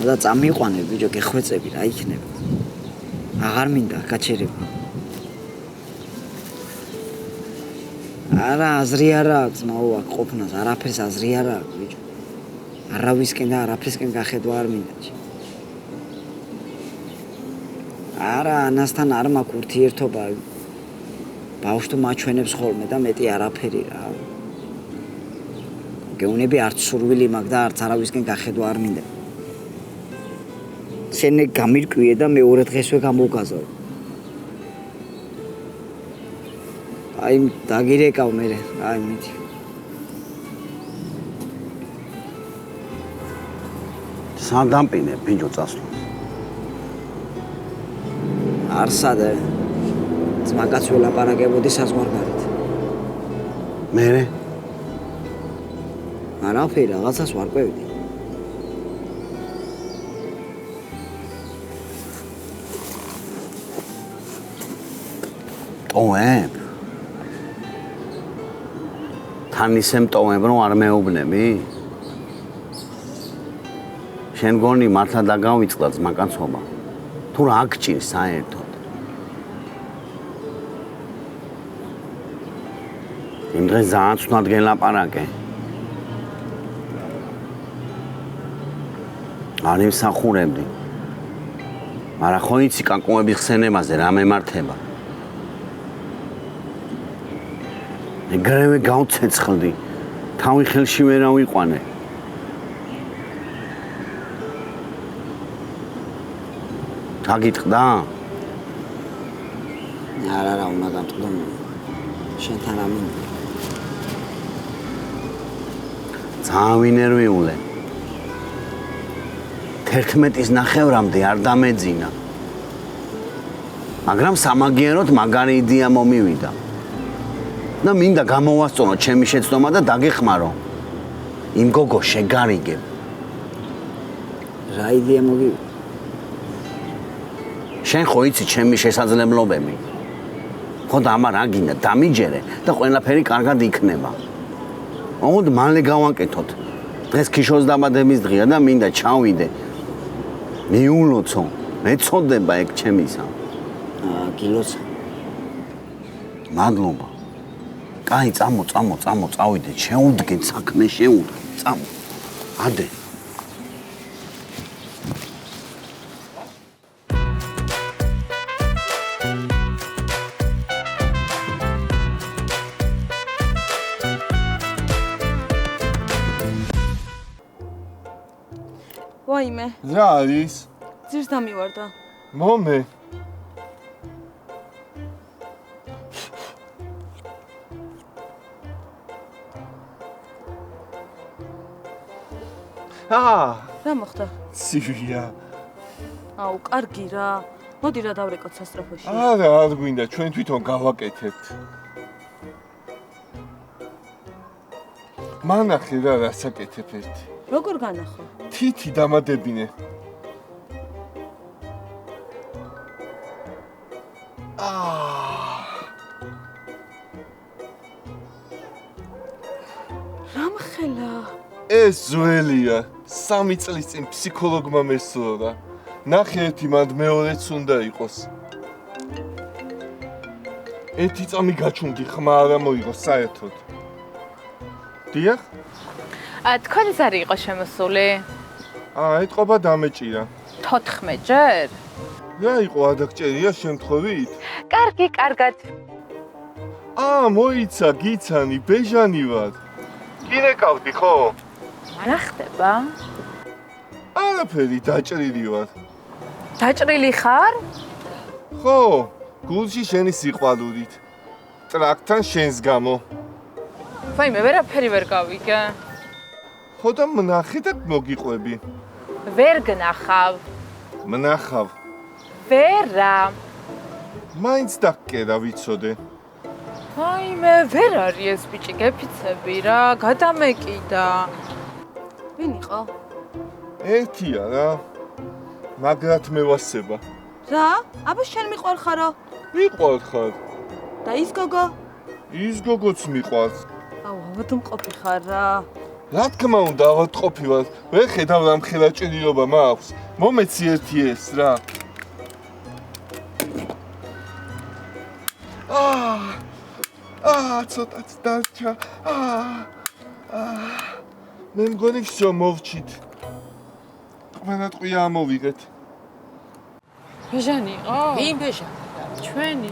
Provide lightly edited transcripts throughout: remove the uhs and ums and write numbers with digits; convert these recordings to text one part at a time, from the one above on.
და წამიყვანე ბიჭო გეხვეწები რა იქნება აღარ მინდა გაჩერება არა აზრი არა აქვს მაო აქ ყოფნას არაფერს აზრი არა აქვს ბიჭო არავისკენ და არაფრისკენ გახედვა არ მინდა არა ანასთან არ მაქვს ურთიერთობა ბავშვს მაჩვენებს ხოლმე და მეტი არაფერი რა გეუნები არც სურვილი მაქვს და არც არავისკენ გახედვა არ მინდა შენ გამირკვიე და მეორე დღესვე გამოვგაზავ აი დაგირეკავ მე აი მიდი სანდამპინე ბიჭო წასვლა არსადე ძმაკაც ველაპარაკებოდი საზღვარგარეთ მერე არაფერი რაღაცას ვარკვევდი ტოვებ თან ისე მტოვებ რომ არ მეუბნები შენ გონი მართლა დაგავიწყდა ძმაკაცობა თუ რა გჭირს საერთოდ იმ დღეს ძალიან ცუდად გელაპარაკე არ იმსახურებდი მაგრამ ხო იცი კაკუების ხსენებაზე რა მემართება ეგრევე გავცეცხლდი თავი ხელში ვერ ავიყვანე გაგიტყდა არა უნდა გამტყდო შენთან რა მინდა ძალიან ვინერვიულე 11-ის ნახევრამდე არ დამეძინა მაგრამ სამაგიეროდ მაგარი იდეა მომივიდა და მინდა გამოვასწორო ჩემი შეცდომა და დაგეხმარო იმ გოგო შეგარიგებ რა იდეა მოგივიდა შენ ხო იცი ჩემი შესაძლებლობები ხო და ამარ აგინდა დამიჯერე და ყველაფერი კარგად იქნება ოღონდ მალე გავაკეთოთ დღეს ქიშოს დაბადების დღეა და მინდა ჩავიდე მიულოცო მეწოდება ეგ ჩემისა გილოცა მადლობა კაი წავიდეთ შეუდგეთ საქმე შეუდგეთ წამო ადე ვაიმე რა არის? ძირს დამივარდა. მომე. რა მოხდა? ცივია. აუ, კარგი რა. მოდი რა დავრეკოთ სასწრაფოში. არა, არ გვინდა, ჩვენ თვითონ გავაკეთებთ. მანახე რა რასაკეთებ ერთი. როგორ განახო? თითი დამადებინე. რამხელა? ეს ზველია. 3 წლის წინ ფსიქოლოგმა მესწორა. ნახე ერთი მანდ მეორეც უნდა იყოს. ერთი წამი გაჩუნდი, ხმა არა მოიღო საერთოდ. დიახ? თქვენი ზარი იყო შემოსული? ეთყობა დამეჭირა. 14 ჯერ? რა იყო ადაგჭერია შემთხვევით? კარგი, კარგად. მოიცა, გიცანი, ბეჟანი ვარ. გინეკავდი ხო? რა ხდება? არაფერი, დაჭრილი ვარ. დაჭრილი ხარ? ხო, გულში შენი სიყვარულით. ტრაქთან შენს გამო. ვაიმე, ვერაფერი ვერ გავიგე. ხო და მნახე და მოგიყვები. ვერ გნახავ. მნახავ. ვერა. მაინც დაგკერა ვიცოდე. ვაიმე, ვერ არის ეს ბიჭი, გეფიცები რა, გადამეკიდა. ვინ იყო? ერთია რა. მაგრად მევასება. რა? აბა შენ მიყვარხარო? მიყვარხარ. და ის გოგო? ის გოგოც მიყვარს. აუ, ალბათ უმყოფი ხარ რა. რა თქმა უნდა ავადმყოფილად, ვერ ხედავ რამხელა ჭირიობა მაქვს. მომეცი ერთი ეს რა. ცოტაც დარჩა. მე მგონი всё მოვჩით. ყველა ტყვია ამოვიღეთ. ბეჟანი იყო? ვინ ბეჟანი? ჩვენი.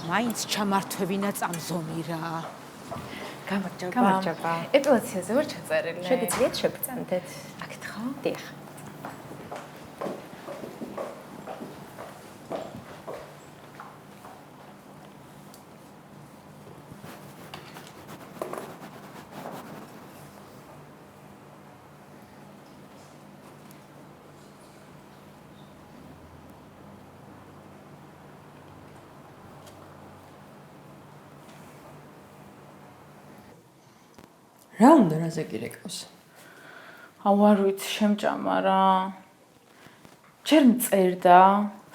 მაინც ჩამართვებინა წამზომი რა. გამარჯობა. ეტუაციაზე ვარ ჩაწერილი. შეგიძლიათ შეგწამდეთ. აქეთ ხო? დიახ. რა უნდა რაზე გირეკავს? აუ არ ვიცი, შემჭამა რა. ჯერ მწერდა,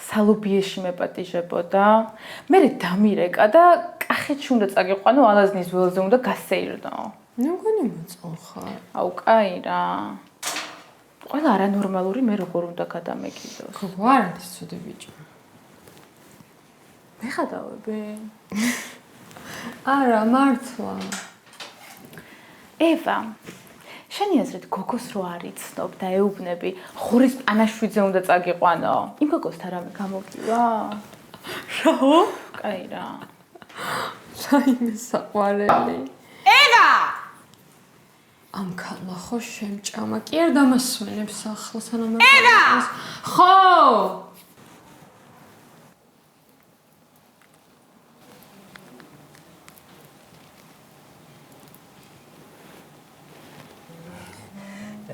სალუბიეში მეპატიჟებოდა, მერე დამირეკა და კახეთში უნდა წაგიყვანო, ალაზნის ველზე უნდა გასეირნო. მე მგონი მოწონ ხარ. აუ კაი რა. ყველა არანორმალური მე როგორ უნდა გადამეკიდოს. გოგო არ არის ცუდი ბიჭი. მე ხადავები. არა, მართლა. ევა, შენი აზრით გოგოს რო არ იცნობ და ეუბნები, ხურის პანაშვიდზე უნდა წაგიყვანო. იმ გოგოსთან რამე გამოგივა? რაო? კაი რა. საიმე საყვარელი. ევა! ამ ქალმა ხო შემჭამა, კი არ დამასვენებს ახლა სანამ არ ევა! ხო!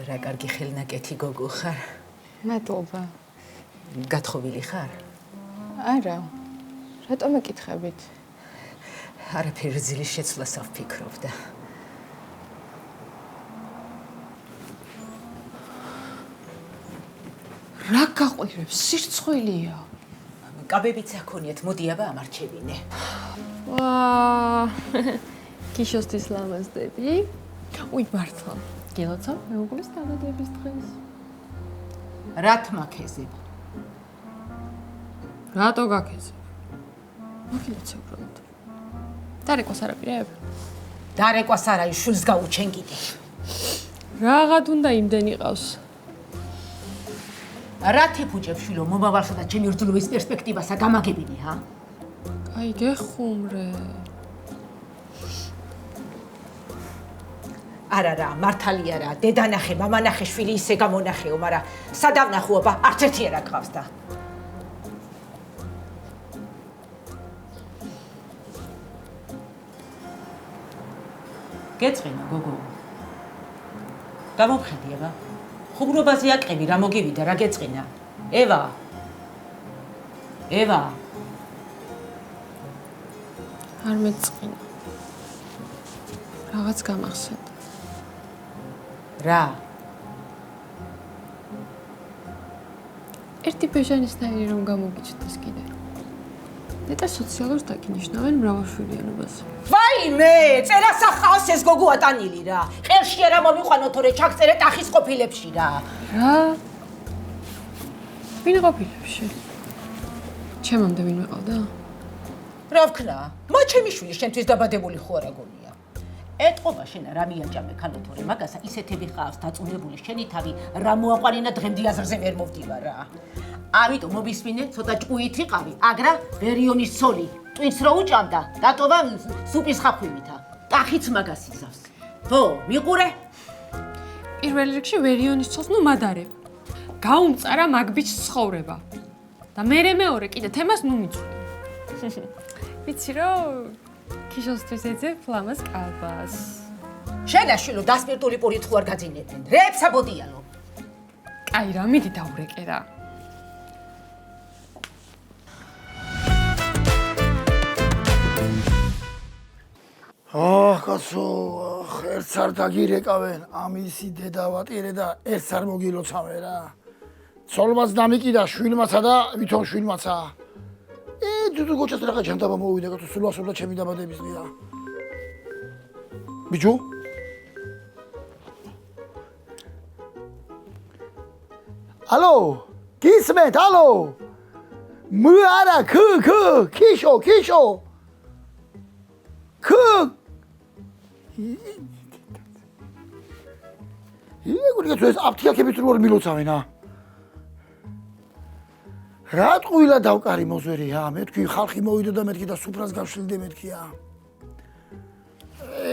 რა კარგი ხელნაკეთი გოგო ხარ. მადლობა. გათხოვილი ხარ? არა. რატომ ეკითხებით? არაფერი ძილის შეცვლას არ ვფიქრობდა. რა გაყვირებს? სირცხვილია. კაბებიც აქონიათ, მოდი აბა ამარჩევინე. ვა! კიშოსთვის ლამაზდები. უი, მართლა. გილოცა, მეუღლის დაბადების დღეს. რა თმაქეზებ? რატო გაქეზებ? მოგილოცე უბრალოდ. დარეკვას არაპირებ? დარეკვას არა, შულს გაუჩენ კიდე. რაღად უნდა იმდენი ყავს? რა თიფუჭებ შვილო, მომავალსა და ჩემი რძლობის პერსპექტივასა გამაგებინე, ჰა? აი, გეხუმრე. არა რა, მართალია რა, დედანახე, მამანახე შვილი ისე გამონახეო, მაგრამ სადავნახო აბა, არც ერთი არა გყავს და. გეწყინა გოგო. გამომხედი აბა. ხუმრობაზე აკრები, რა მოგივიდა, რა გეწყინა? ევა. ევა. არ მეწყინა. რაღაც გამახსენდა. რა? ერთი ბეჟანისნაირი რომ გამოგიჩნდეს კიდე. ნეტა სოციალურს დაგინიშნავენ მრავალშვილიანობას. ვაიმე, წერას ახავს ეს გოგო ატანილი რა. ყელში არა მომიყვანო თორე ჩაგწერე ტახის ყოფილებში რა. რა? ვინ ყოფილებში? ჩემამდე ვინ მეყავდა? რა ვქნა? მა ჩემი შვილი შენთვის დაბადებული ხო არა გონია. ეტყობა შენ რა მიაჭამე ქალო თორე მაგასა ისეთები ხავს დაწუნებული შენი თავი რა მოაყვანინა დღემდე აზრზე ვერ მოვდივარ რა. ამიტომ მობისმინე ცოტა ჭკუით იყავი, აგრა ვერიონის ცოლი, ტვინს რო უჭამდა, დატოვა სუპის ხახვივითა. ტახიც მაგას იზავს. ხო, მიყურე? პირველ რიგში ვერიონის ცოლს ნუ მადარებ. გაუმწარა მაგბიჩ ცხოვრება. და მეორე კიდე თემას ნუ მიწვი. ვიცი რომ ქიშოსთვის ეძებ ლამაზ კალბას. შენაშვილო დასპირტული პურით ხო არ გაძინებდნენ. რეებს აბოდიალო. კაი რა, მიდი დაურეკე რა. კაცო, ერთს არ დაგირეკავენ, ამისი დედავატირე და ერთს არ მოგილოცავენ რა. ცოლმაც დამიკიდა შვილმაცა და ვითომ შვილმაცა. თუ გოჩას რაღა ჩანდაბა მოვიდა კაცო სულასულა ჩემი დაბადების დღეა. ბიჭო ალო გისმენთ ალო მუ არა ქიშო ეგური კაცო ეს აფთიაქებით რო მილოცავენ ა რა ტყუილა დავკარი მოზვერია მე თქვი ხალხი მოვიდა და მეთქი და სუფრას გავშლიდე მეთქია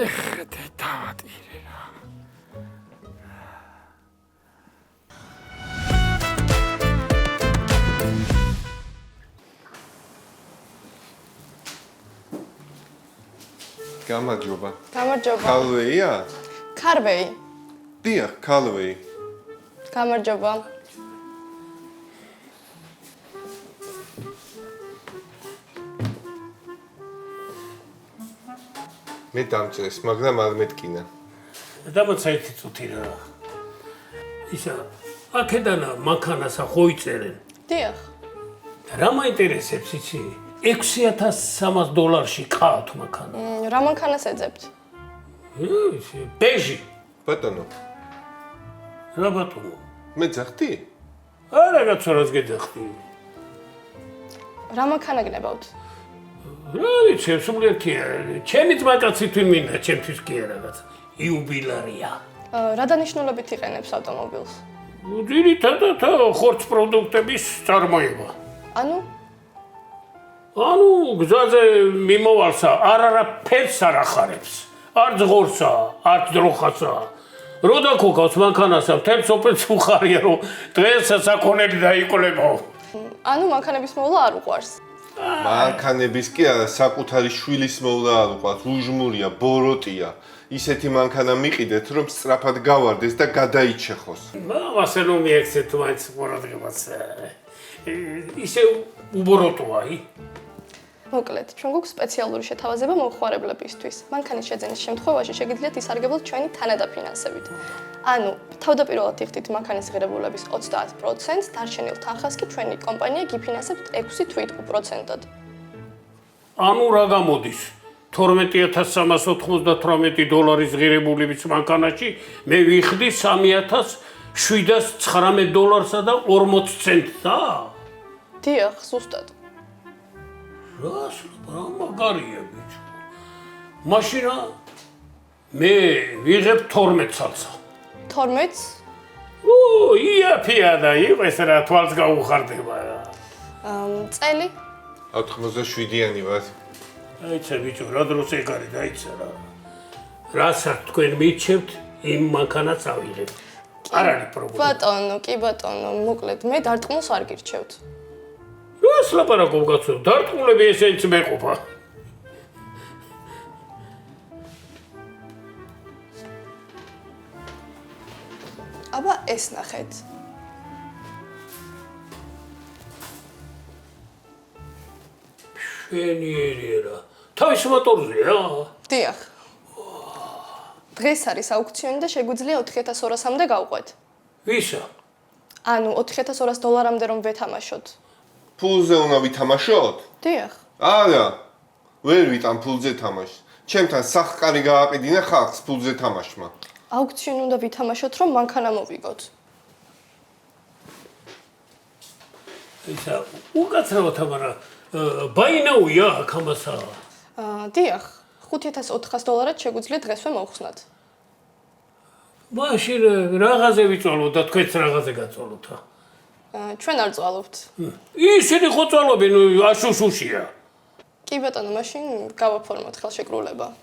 ეხ დედავატირე რა გამარჯობა. გამარჯობა. ქალვეია? ქარვეი. დიახ, ქალვეი. გამარჯობა. მე დამწეს, მაგრამ არ მეტკინა. დამოცა ერთი წუთი რა. ისა, აქედან მანქანასა ხოიწერენ. დიახ. რა მაინტერესებს იცი? $6,300 ყავთ მანქანა. რა მანქანას ეძებთ? ბეჟი. ბატონო, რა ბატონო? მე ძახტი? არა კაცო რას გეძახდი? რა მანქანა გნებავთ? რა ვიცი, სულეთია. ჩემი ძმაკაცი თვინ მინდა, ჩემთვის კი არა რაღაც. იუბილარია. რა დანიშნულებით იყენებს ავტომობილს? ძირითადად ხორცს პროდუქტების წარმოება. ანუ გზაზე მიმოვალსა არაფერს არ ახარებს. არც ღორსა, არც დროხასა. რო დაქოგავს მანქანასა, მთელ სოფელს უხარია, რომ დღეს საქონელი დაიკლებაო. ანუ მანქანების მოვლა არ უყვარს. მანქანების კი არა, საკუთარი შვილის მოვლა არ უყვარს, უჟმურია, ბოროტია. ისეთი მანქანა მიყიდეთ, რომ სწრაფად გავარდეს და გადაიჩეხოს. ასე რომ მიეცეთ მაინც ყურადღებას. ისე უბოროტოა. მოკლედ, ჩვენ გვაქვს სპეციალური შეთავაზება მომხმარებლებისთვის. მანქანის შეძენის შემთხვევაში შეგიძლიათ ისარგებლოთ ჩვენი თანადაფინანსებით. ანუ, თავდაპირველად იხდით მანქანის ღირებულების 30%-ს, დარჩენილ თანხას კი ჩვენი კომპანია გიფინანსებთ 6.5%-ად. ანუ რა გამოდის? $12,398 ღირებულების მანქანაში მე ვიხდი $3,719 და 40 ცენტსა? დიახ, ზუსტად. რა მაგარია ბიჭო. მაშინა მე ვიღებ 12 ცალსა. 12-ს? იაფია და იყოს რა თვალს გაუხარდება რა. წელი? 87-იანი ვარ. აიცა ბიჭო, რა დროს ეგ არის, დაიცა რა. რასაც თქვენ მიჩევთ, იმ მანქანას ავიღებ. არ არის პრობლემა. ბატონო, კი ბატონო, მოკლედ, მე დარტყმულს არ გირჩევთ. რას ლაპარაკობ კაცო? დარტყმულები ესეც მეყოფა. აბა ეს ნახეთ. შენიერია. თავის მოტორზეა? დიახ. დღეს არის აუქციონი და შეგვიძლია 4200-მდე გავყვეთ. ვისა? ანუ $4,200-მდე რომ ვეთამაშოთ. ფულზე უნდა ვითამაშოთ? დიახ. არა. ვერ ვიტან ფულზე თამაშს. ჩემთან სახყარი გააყიდინა ხალხს ფულზე თამაშმა. აუქციონი უნდა ვითამაშოთ, რომ მანქანა მოვიგოთ. ისა, უკაცრავად ამარა ბაინაუია აქ ამასა. დიახ. $5,400-ად შეგვიძლია დღესვე მოვხსნათ. მაშინ რაღაცე ვიწვალოთ და თქვენც რაღაცე გაწვალოთ. ჩვენ არ წვალობთ. ისინი ხო წვალობენ აშუშუშია. კი ბატონო, მაშინ გავაფორმოთ ხელშეკრულება.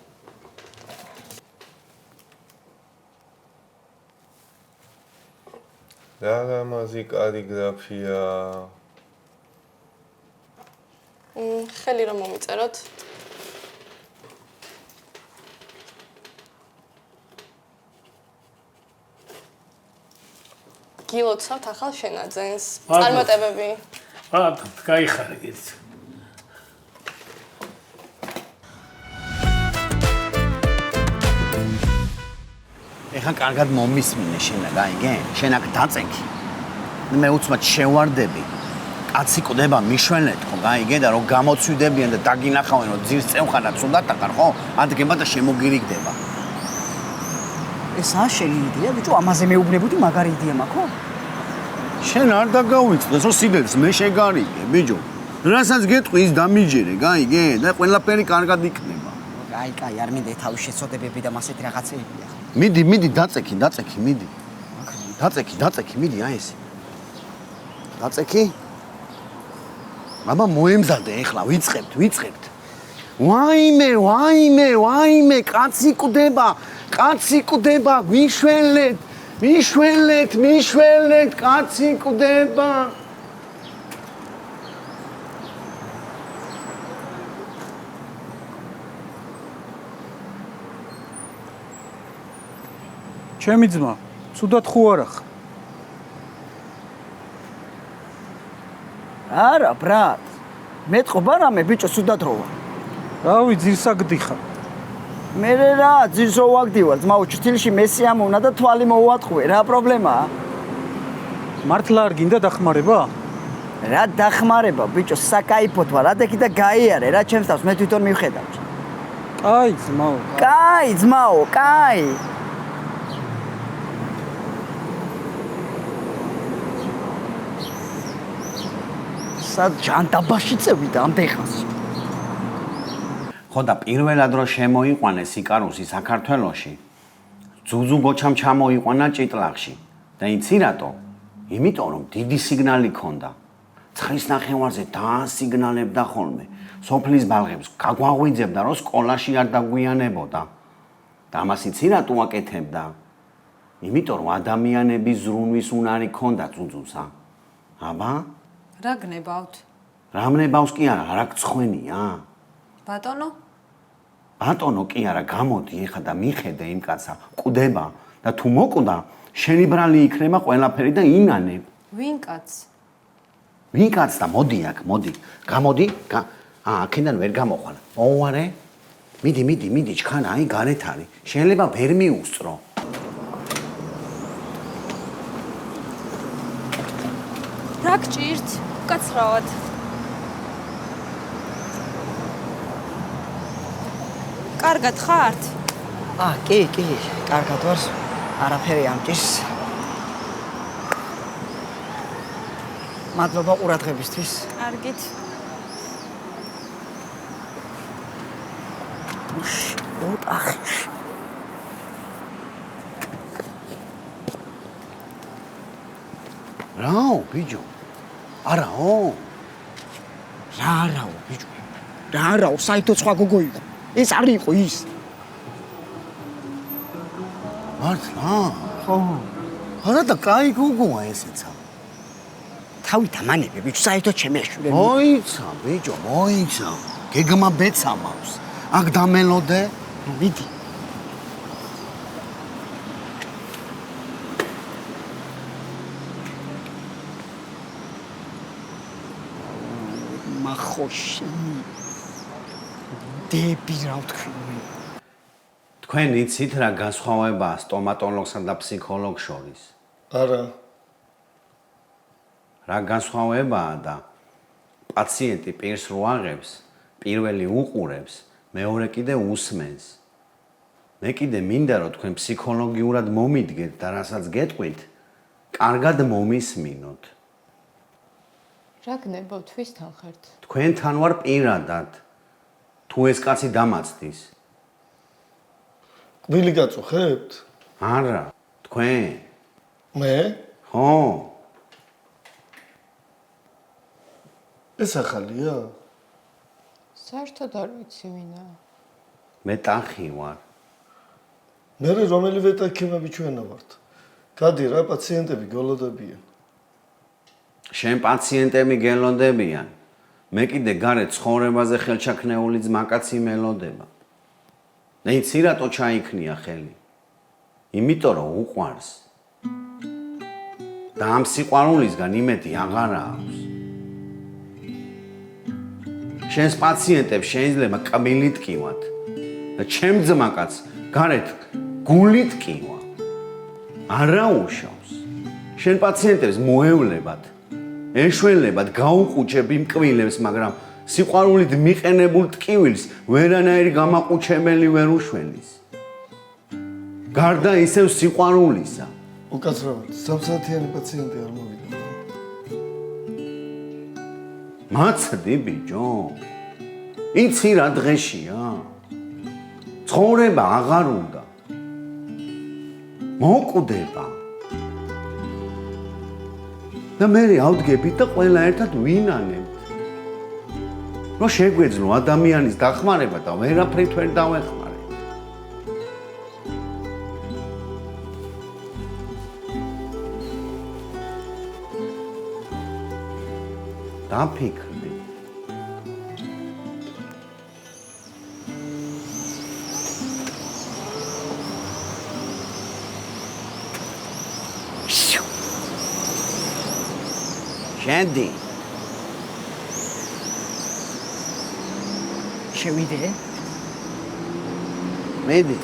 რა ლამაზი კალიგრაფია. ხელი რომ მომიწეროთ. გილოცავთ ახალ შენაძენს. წარმატებები. გაიხარეთ. ეხლა კარგად მომისმინე შენ, გაიგე? შენ აქ დაწენქი. მე უცბად შევარდები. კაცი კვდება მიშვენეთ ხო გაიგე და რომ გამოცვიდებიან და დაგინახავენ რომ ძირს წევხანად სულდატაკარ ხო ადგება და შემოგირიგდება ესაა შენი იდეა ბიჭო ამაზე მეუბნებოდი მაგარი იდეა მაქვს ხო შენ არ დაგავიწყდეს რომ სიბებს მე შეგარიგე ბიჭო რასაც გეტყვი ის დამიჯერე გაიგე და ყველაფერი კარგად იქნება კაი არ მინდა თავის შეცოდებები და მასეთი რაღაცეებია მიდი დაწექი მიდი დაწექი მიდი აი ეს დაწექი აბა მოემზადე ეხლა ვიწყებთ ვაიმე კაცი კვდება მიშველეთ კაცი კვდება ჩემი ძმა ცუდად ხო არა ხარ არა ბრატ მეტყობა რამე ბიჭო ცუდად როვა რავი ძირსა გდიხარ მე რა ძირსო ვაგდივარ ძმაო ჭრილში მესი ამოვნა და თვალი მოვატყვე რა პრობლემაა მართლა არ გინდა დახმარება რა დახმარება ბიჭო საკაიფოთ ვარ ადექი და გაიარე რა ჩემს თავს მე თვითონ მივხედავ კაი ძმაო კაი სად ჯანდაბაში წევიდა ამდეხანს ხო და პირველად რო შემოიყვანეს სიკარუსი საქართველოში ძუძუ გოჩამ ჩამოიყვანა ჭიტლახში და იცი რატო იმიტომ რომ დიდი სიგნალი ქონდა ცხრის ნახევარზე დაასიგნალებდა ხოლმე სოფლის ბალღებს გაგვაღვიძებდა რომ სკოლაში არ დაგვიანებოდა და ამას იცი რატო აკეთებდა იმიტომ რომ ადამიანების ზრუნვის უნარი ქონდა ძუძუსა აბა რა გნებავთ რამნებავს კი არა არაკცხვენია ბატონო კი არა გამოდი ეხა და მიხედე იმ კაცსა კვდება და თუ მოკვდა შენი ბრალი იქნება ყველაფერი და ინანებ ვინ კაც და მოდი აქ გამოდი აქედან ვერ გამოხვალ მოუარე მიდი ჩქარა აი გარეთ არის შეიძლება ვერ მიუსწრო რა გჭირთ უკაცრავად კარგად ხართ? კი, კარგად ვარ. არაფერი ამჭირს. მადლობა ყურადღებისთვის. კარგით. ოთახში. რაო, ბიჭო? არაო. რა არაო, ბიჭო? რა არაო, საერთოდ სხვა გოგო იყო. ეს არ იყო ის. მართლა? ხო. არა და კაი გოგოა ესეცა. თავით ამანები, ბიჭო, საერთოდ შემეშურე. მოიცა, ბიჭო, მოიცა. გეგმა ბეცა მაქვს. აქ დამელოდე? მიდი. მახოში. დები რა ვთქვი. თქვენ იცით რა განსხვავებაა სტომატოლოგსა და ფსიქოლოგს შორის? არა. რა განსხვავებაა და პაციენტი პირს რო აღებს, პირველი უყურებს, მეორე კიდე უსმენს. მე კიდე მინდა რომ თქვენ ფსიქოლოგიურად მომიდგეთ და რასაც გეტყვით, კარგად მომისმინოთ. რა გნებავთ ვისთან ხართ? თქვენთან ვარ პირადად. თუ ეს კაცი დამაცდის. კვილი გაწუხებთ? არა, თქვენ. მე? ხო. ეს ახალია? საერთოდ არ ვიცი ვინა. მე ტახი ვარ. მე რომელი ვეტაკიმები ჩვენა ვართ. გადი რა პაციენტები გელოდებიან. შენ პაციენტები გელოდებიან. მე კიდე გარეთ ცხოვრებაზე ხელჩაქნეული ძმაკაცი მელოდება. და იცი რატო ჩაიქნია ხელი? იმიტომ რომ უყვარს. და ამ სიყვარულისგან იმედი აღარ აქვს. შენს პაციენტებს შეიძლება კბილით კივათ და ჩემ ძმაკაც გარეთ გულით კივა. არა უშავს. შენ პაციენტებს მოევლებად ეშველებად გაუყუჩებ იმ კვილებს, მაგრამ სიყვარულით მიყენებულ ტკივილს ვერანაირი გამაყუჩებელი ვერ უშველის. გარდა ისევ სიყვარულისა. უკაცრავად, სამსაათიანი პაციენტი არ მოვიდა. მაცდი ბიჭო. იცი რა დღეშია? ცხოვრება აღარ უნდა. მოკვდება. და მე ავდგებით და ყველა ერთად ვინანებთ. რომ შეგვეძლო ადამიანის დახმარება და ვერაფრით ვერ დავეხმარეთ. დაფიქრდი. შენდი შევიდე? მედი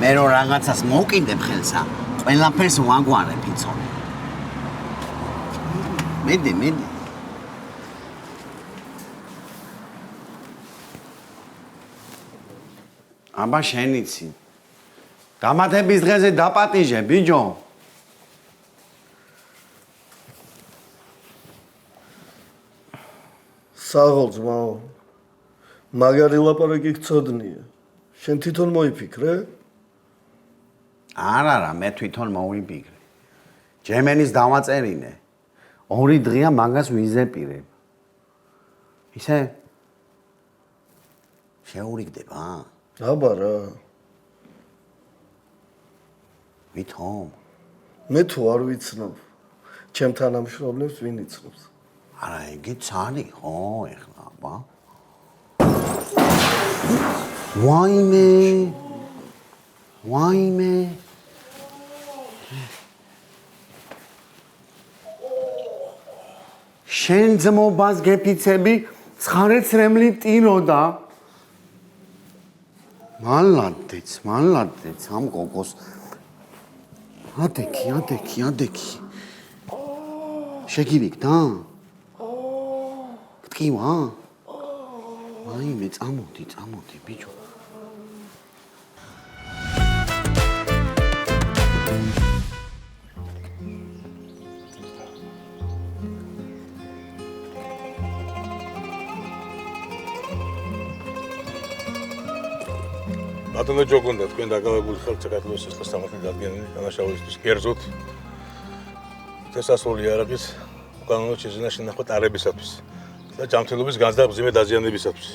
მე რო რაღაცას მოვკიდებ ხელსა ყველაფერს ვაგვარებ იცოდე მედი აბა შენიცი დამატების დღეზე დაპატიჟე ბიჭო საღოლ ძმაო, მაგარი ლაპარაკი გწოდნია. შენ თვითონ მოიფიქრე? არა, მე თვითონ მოვიფიქრე. ჯემენის დავაწერინე. 2 დღეა მაგას ვიზეპირებ. ისე შეურიგდება? აბა რა. ვითომ? მე თუ არ ვიცნობ. ჩემ თანამშრომლებს ვინ იცნობს? არა, იგიც არის, ხო, ეხლა, აბა. ვაიმე. შენ ძმობას გეფიცები, ცხარეცრემლი ტიროდა. მალადეც, ამ გოგოს. ადექი. შეგირიგდა? ტკივა? ვაიმე, წამოდი, ბიჭო. ბატონო ჯოგონდა თქვენ დაკავებული ხართ საქართველოს სისხლის სამართლის დადგენილი დანაშაულისთვის კერძოდ შესასვლელი არაღის უკანონო შეზენა შენახვა ტარებისათვის და ჯანმრთელობის განცდა მძიმე დაზიანებისათვის.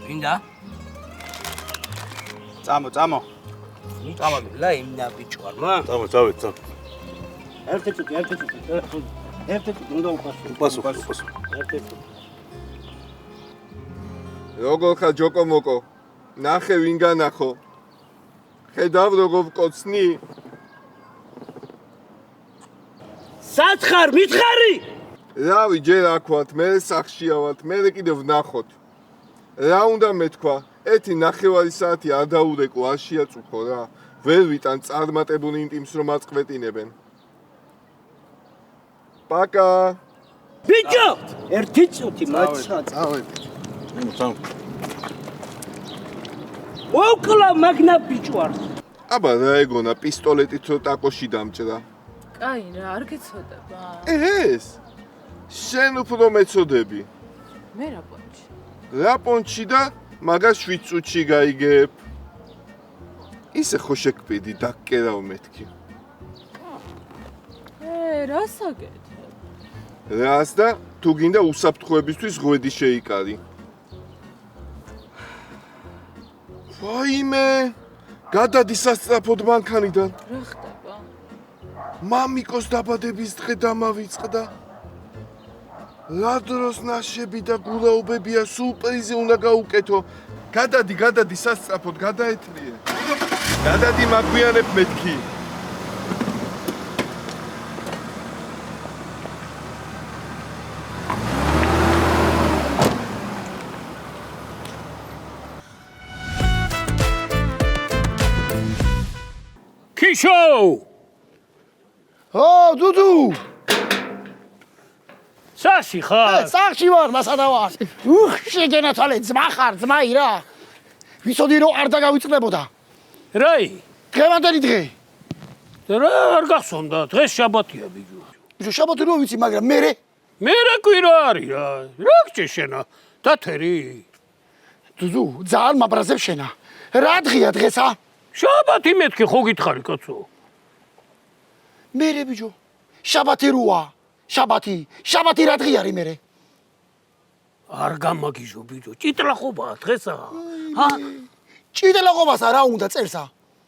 გინდა? წამო. ლა იმნა ბიჭვარმა. წავით. ერთ-ერთი უნდა უპასო. როგორ ხარ ჯოკო მოკო? ნახე ვინ განახო? ხედავ როგორ ვკოცნი? საცხარ მითხარი? რავი, ჯერ აქვათ, მე სახშია ვართ, მე კიდევ ვნახოთ. რა უნდა მეთქვა? 1:09 საათი არ დაურეკო, არ შეაწუხო რა. ვერ ვიტან წარმატებული ინტიმს რომ აწყვეტინებენ. პაკა. ბიჭო, ერთი წუთი მაცა. წავედი. ოკლავ მაგნა ბიჭვარს. აბა რა ეგონა პისტოლეტით რო ტაკოში დამჭრა. კაი რა, არ გეცოდება. ეს შენ უფრო მეწოდები. მე რა პონჩი? რა პონჩი და მაგას 7 წუთში გაიგებ. ისე ხო შეკპიდი დაკერავ მეთქი. რას აგეთ? რას და თუ გინდა უსაფრთხოებისთვის ღვედი შეიკარი. ვაიმე, გადადი სასწრაფოდ მანქანიდან. რა ხდება? მამიკოს დაბადების დღე დამავიწყდა. რა დროს ნაშები და გულაობებია, სურპრიზი უნდა გაუკეთო. გადადი სასწრაფოდ, გადაეთლიე. გადადი მაგვიანებ მეთქი. ქიშო! დუდუ! საში ხარ? სახში ვარ, მასადა ვარ. შეგენათვალე, ძმა ხარ, ძმაი რა. ვიცოდი რომ არ დაგავიწყდებოდა. რაი? დღევანდელი დღე. რა არ გახსოვდა, დღეს შაბათია ბიჭო. ბიჭო, შაბათი რო ვიცი, მაგრამ მე კვირა არის რა. რა გჭეშენა? დათერი. დუდუ, ძალიან მაბრაზებ შენა. რა დღეა დღესა? შაბათი მეთქი ხო გითხარი კაცო? მერე ბიჭო, შაბათი როა. შაბათი რა დღე არის მერე? არ გამაგიჟო ბიჭო, ჭიტლაყობაა დღესა. ჭიტლაყობასა რა უნდა წელსა?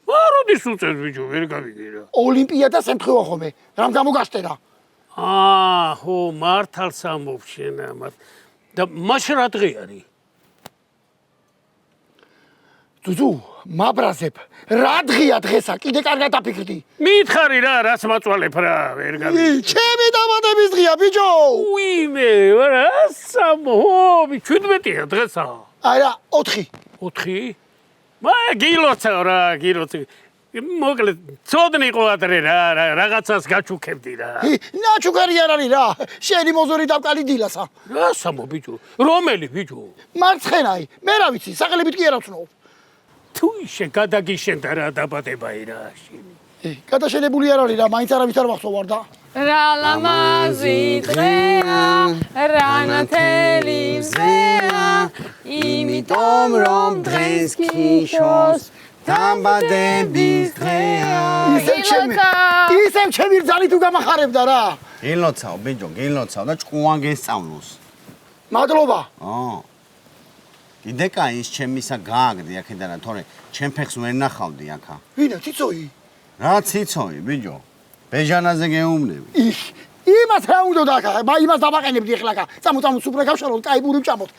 როდის უწევს ბიჭო, ვერ გავიგე რა. ოლიმპიადას ემთხვევა ხოლმე, რამ გამოგაშტერა? ხო, მართალს ამბობ შენა, და მაშინ რა დღე არის? დუდუ, მაბრაზებ, რა დღეა დღესა? კიდე კარგად დაფიქრდი. მითხარი რა, რას მაწვალებ რა, ვერ გავიგე. ჩემი დაბადების დღეა, ბიჭო. უიმე, რა სამო, 17-ია დღესა. არა, 4. 4? გილოცა რა, მოკლედ, ცოდნი ყო ადრე რა, რაღაცას გაჩუქებდი რა. ნაჩუქარი არ არის რა, შენი მოზორი დავკალი დილასა. რა სამო ბიჭო, რომელი ბიჭო? მარცხენაი, მე რა ვიცი, სახელებით კი არ ავცნობ. თუ ისე გადაგიშენდა რა დაბადებაი რა შენი. გადაშენებული არ არის რა, მაინც არავის არ მახსოვარ და. რა ლამაზი დღეა, რანათელი მზეა, იმიტომ რომ დღეს ქიშოს დაბადების დღეა. ისევ ჩემი რძალი თუ გამახარებდა რა. გილოცავ ბიჭო, გილოცავ და ჭკუან გესწავლოს. მადლობა. კიდე კაი ის ჩემისა გააგდი აქედანა, თორე ჩემ ფეხს ვერ ნახავდი აქა. ვინა ციცოი? რა ციცოი ბიჭო? ბეჟანაზე გეუბნები. იმას რა უნდა დაკა, იმას დავაყენებდი ახლა აქა. წამო სუპრე გავშალოთ, კაი ბური ვჭამოთ.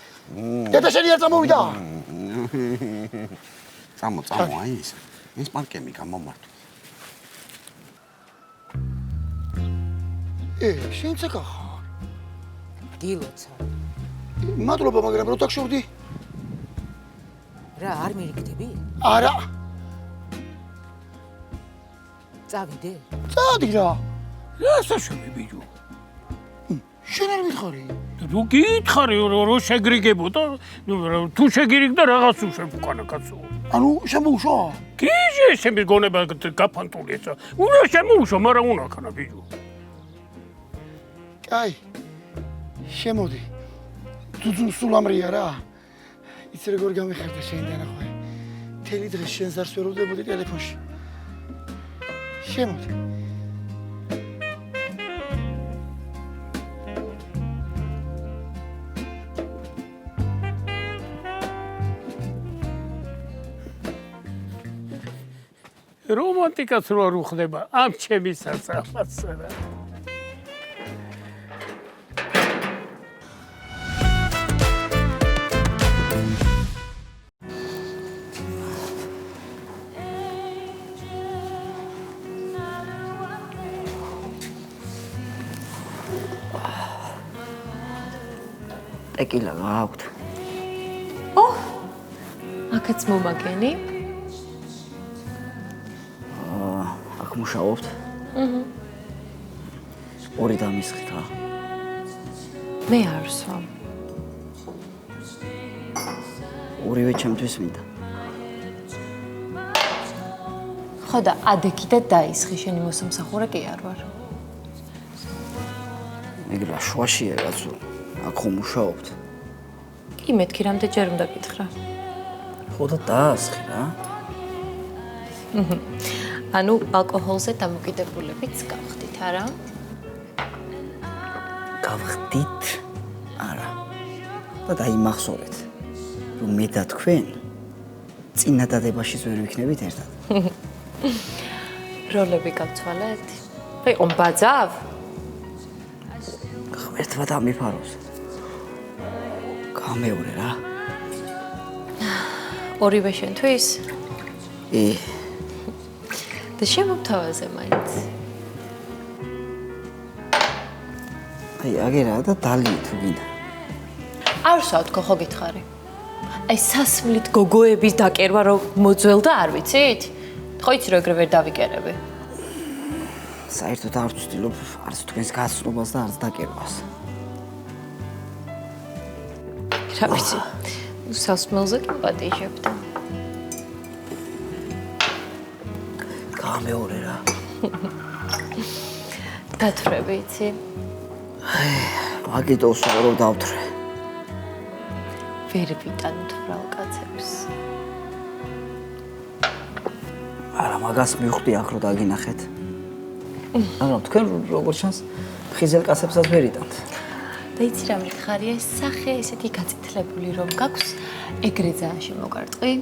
დედა შენი არ წამოვიდა? წამო, აი ეს პარკები გამომართვი. შენ ცა ხარ? დილოცა. მადლობა, მაგრამ რო დაგშორდი? რა, არ მერიგდები? არა. წავიდე? წადი რა. რა საშუალო ბიჭო? შენ არ მითხარი? თუ გითხარი რო შეგრიგებოდა, თუ შეგირიგდა რაღაც უშვებ უკანა კაცო. ანუ შემოუშვა? კიჟე შემი გონება გაფანტული ესა. უნდა შემოუშვა, მაგრამ უნდა ქანა ბიჭო. კაი. შემოდი. დუდუ სულამრია რა. იცი როგორ გამიხარდა შენთან ახლა. მთელი დღე შენს არს ვერ ვდებოდი ტელეფონში. შემოდი. რომანტიკაც რო არ უხდება ამ ჩემი სასამართლოს რა. ტეკილა გააქვთ. აქაც მომაგენი. აქ მუშაობთ? ორი დამისხით რა. მე არ ვსვამ. ორივე ჩემთვის მინდა. ხო და ადექი და დაისხი, შენი მოსამსახურე კი არ ვარ. მეგრა შვაშია კაცო. აქ ხომ მუშაობთ? კი მეთქი რამდენჯერ უნდა გითხრა. ხო და დაასხი რა. ანუ ალკოჰოლზე დამოკიდებულებიც გავხდით, არა? გავხდით? არა. და დაიმახსოვრეთ, რომ მე და თქვენ წინა დადებაში ვერ ვიქნებით ერთად. როლები გავცვალეთ? ვიყო ბაძავ? ღმერთმა დამიფაროს. გამეორე რა. ორივე შენთვის? ე და შემოთავაზე მაინც. აი აგერა და დალი თუ გინდა. არ ვსავთ ხო გითხარი. აი სასმლით გოგოების დაკერვა რომ მოძველდა არ ვიცით? ხო იცი რომ ეგრე ვერ დავიკერები. საერთოდ არ ვცდილობ არც თქვენს გაცნობას და არც დაკერვას. რა ვიცი. სასმელზე კი პატიჟებდა. გამეორე რა. დათვრები იცი? მაგიტოს რომ დავთვრე. ვერ ვიტანთ ბრალ კაცებს. არა, მაგას მივხვდი ახ რომ დაგინახეთ. მაგრამ თქვენ როგორც ჩანს, ხიზელ კაცებსაც ვერ იტანთ. და იცი რა მითხარია, ეს სახე ესეთი გაწითლებული რომ გაქვს, ეგრე ძაანში მოკარტყი.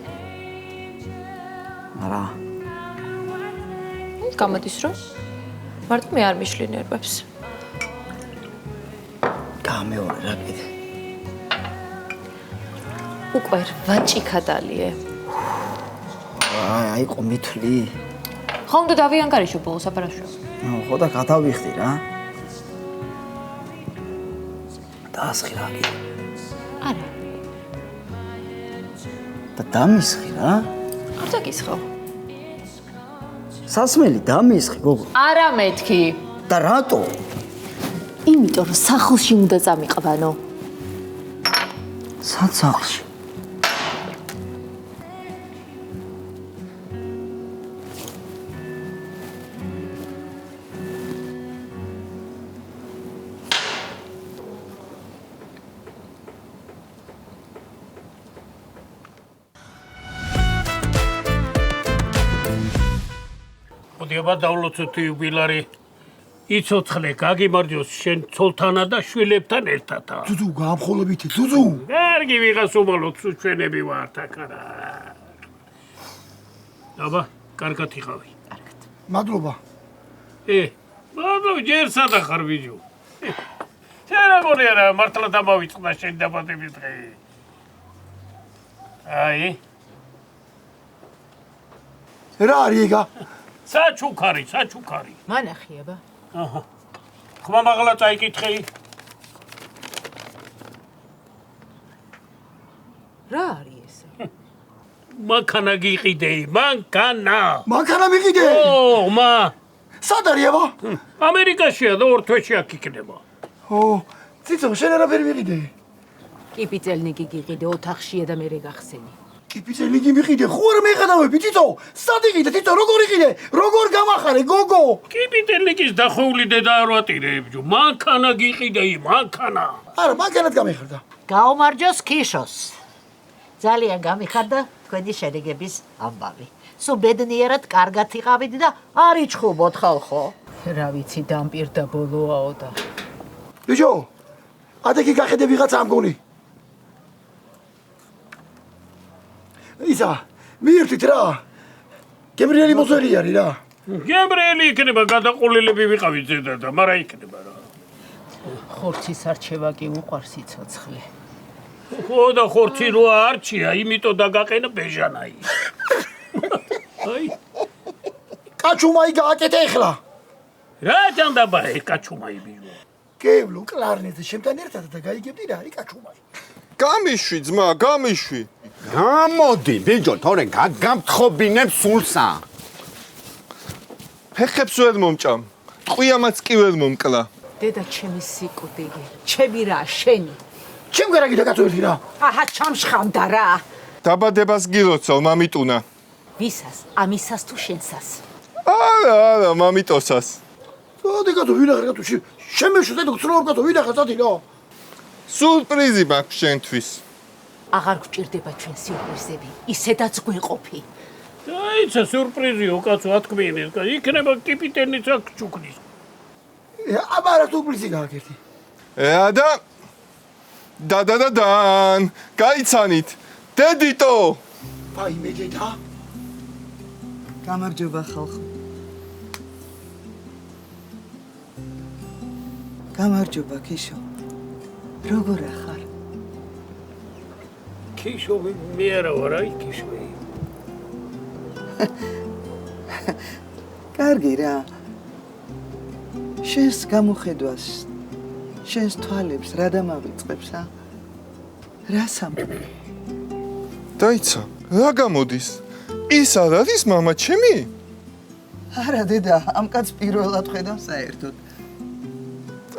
არა. გამოდის რომ მარტო მე არ მიშლი ნერვებს. გამეორე რა კიდე. უკვე ვაჭიქა დალიე. აი ყომითლი. ხო უნდა დავიანგარიშო ბოლო საფარაშო. ხო და გადავიხდი რა. დაასხი რა კიდე. არა. და დამისხი რა. არ დაგისხო. სასმელი დამისხი გოგო. არა მეთქი. და რატო? იმიტომ რომ სახლში უნდა წამიყვანო. სად სახლში? აბა დავლოცოთ იუბილარი. იცოცხლე, გაგიმარჯოს შენ ცოლთანა და შვილებთან ერთად. ძუძუ, გამხოლობითი, ძუძუ. კარგი ვიღას უმალოთ, ჩვენები ვართ აქ არა. აბა, კარგად იყავი. მადლობა. მადლობა, ჯერ სადა ხარ ბიჭო. შენ რა გონია რა, მართლა დამავიწყდა შენ დაბადების დღე. აი. რა არის ეგა? საჩუქარი. მანახიება. აჰა. ხმა მაღლა წაიკითხე. რა არის ესე? მანქანა გიყიდე, მანქანა მიყიდე? მა. სად არის აბა? ამერიკაშია და ორ თვეში აქ იქნება. ციცო, შენ არაფერი მიყიდე? კიპიწელნიკი გიყიდე ოთახშია და მე გახსენი. კიპიწელნიკი მიყიდე, ხო არ მეყადავები, ციცო? სად იყიდე, ციცო, როგორ იყიდე? როგორ გამახარე, გოგო? კიპიწელნიკის დახოვლი დედა არ ვატირებ, მანქანა გიყიდე, მანქანა. არა, მანქანად გამიხარდა. გაუმარჯოს ქიშოს. ძალიან გამიხარდა თქვენი შედეგების ამბავი. სულ ბედნიერად კარგად იყავით და არ იჩხუბოთ ხალხო. რა ვიცი, დამპირდა ბოლოაო და. ბიჭო, ადექი გახედე ვიღაცა ამგონი. ისა, მიირთით რა. გებრიელი მოძველი არის რა. გებრიელი იქნება, გადაყოლილები ვიყავით ზედა და მარა იქნება რა. ხორცის არჩევა კი უყვარს სიცოცხლე. ხო და ხორცი რო არჩია, იმიტომ დაგაყენა ბეჟანაი. აი. კაჩუმაი გააკეთე ახლა. რა ჯანდაბა ეს კაჩუმაი ბიჭო. გევლო კლარნეტზე შემთან ერთად და გაიგებდი რა არის კაჩუმაი. გამიშვი ძმა, გამიშვი. გამოდი ბიჭო, თორე გაგამთხობინებ სულსა. ფეხებს ვერ მომჭამ. ტყვიამაც კი ვერ მომკლა. დედა ჩემი სიკვდილი, ჩემი რა შენი. ჩემ გარაგიდა კაცო ერთი რა. აჰა ჩამშხამდა რა. დაბადებას გილოცავ, მამიტუნა. ვისას, ამისას თუ შენსას? არა, მამიტოსას. ადი კაცო ვინახარ კაცო, შემეშვიდე და გწროობ კაცო ვინახარ წადი რა. სურპრიზი მაქვს შენთვის. აღარ გჭირდება ჩვენ სიურპრიზები, ისედაც გვეყოფი. აიცა სურპრიზიო კაცო, ათქმიანეს, იქნება კიპიტენიც აქ ჩუქნის. აბა რა სურპრიზი გააკეთე? დან, გაიცანით. დედიტო. აი მე დედა. გამარჯობა ხალხო. გამარჯობა ქიშო. როგორ ახარ? ქიშო მე არა ვარ, აი ქიშო. კარგი რა. შენს გამოხედვას, შენს თვალებს რა დამავიწყებს, ა? რა სამყარო? დაიცა, რა გამოდის? ის არ არის мама ჩემი? არა დედა, ამ კაცს პირველად ხედავ საერთოდ.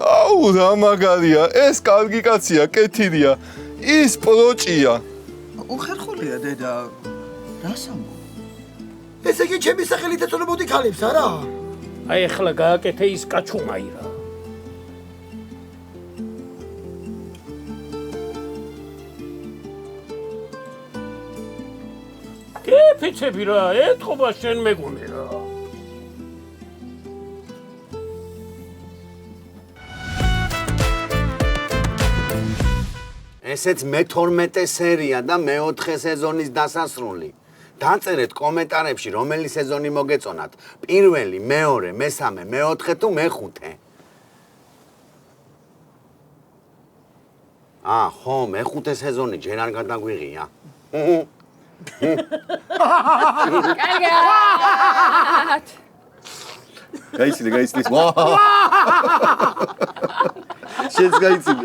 აუ რა მაგარია, ეს კარგი კაცია, კეთილია. ის პროჭია. უხერხულია დედა. რას ამბობ? ესე იგი ჩემი სახელით ეწოდებოდი ქალებს, არა? აი ახლა გააკეთე ის კაჩუმაირა. ფიცები რა, ეთყობა შენ მეგონე რა. ესეც მე-12 სერია და მე-4 სეზონის დასასრული. დაწერეთ კომენტარებში, რომელი სეზონი მოგეწონათ. პირველი, მეორე, მესამე, მე-4 თუ მე-5. ხო, მე-5 სეზონი ჯერ არ გადაგვიღია. კარგად. გაიცინე. შენს გაიცინე.